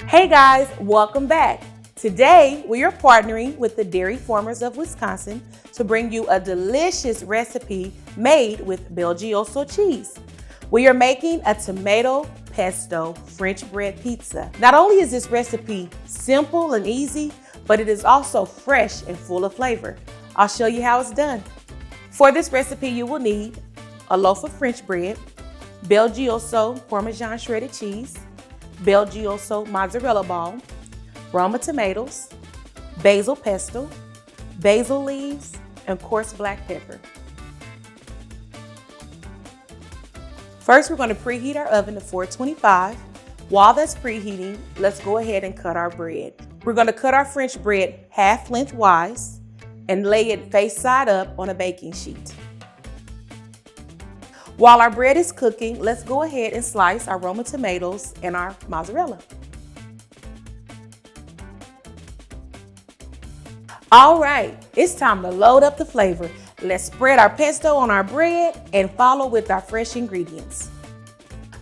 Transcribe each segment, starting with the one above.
Hey guys, welcome back. Today, we are partnering with the Dairy Farmers of Wisconsin to bring you a delicious recipe made with Belgioso cheese. We are making a tomato pesto French bread pizza. Not only is this recipe simple and easy, but it is also fresh and full of flavor. I'll show you how it's done. For this recipe, you will need a loaf of French bread, Belgioso Parmesan shredded cheese, Belgioso mozzarella ball, Roma tomatoes, basil pesto, basil leaves, and coarse black pepper. First, we're going to preheat our oven to 425. While that's preheating, let's go ahead and cut our bread. We're going to cut our French bread half lengthwise and lay it face side up on a baking sheet. While our bread is cooking, let's go ahead and slice our Roma tomatoes and our mozzarella. All right, it's time to load up the flavor. Let's spread our pesto on our bread and follow with our fresh ingredients.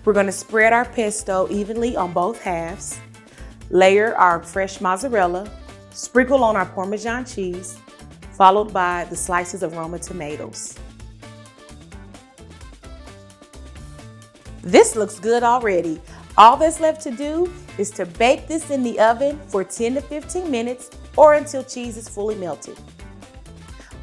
We're going to spread our pesto evenly on both halves, layer our fresh mozzarella, sprinkle on our Parmesan cheese, followed by the slices of Roma tomatoes. This looks good already. All that's left to do is to bake this in the oven for 10 to 15 minutes or until cheese is fully melted.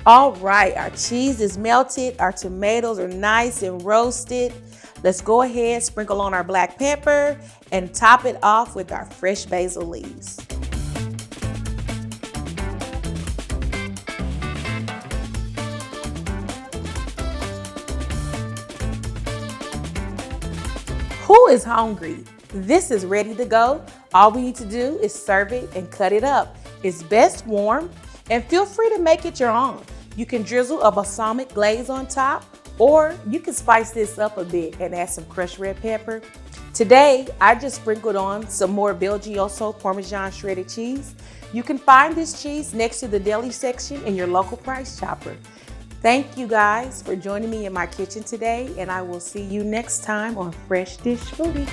All right, our cheese is melted, our tomatoes are nice and roasted. Let's go ahead, sprinkle on our black pepper, and top it off with our fresh basil leaves. Who is hungry? This is ready to go. All we need to do is serve it and cut it up. It's best warm, and feel free to make it your own. You can drizzle a balsamic glaze on top, or you can spice this up a bit and add some crushed red pepper. Today, I just sprinkled on some more Belgioso Parmesan shredded cheese. You can find this cheese next to the deli section in your local Price Chopper. Thank you guys for joining me in my kitchen today, and I will see you next time on Fresh Dish Foodie.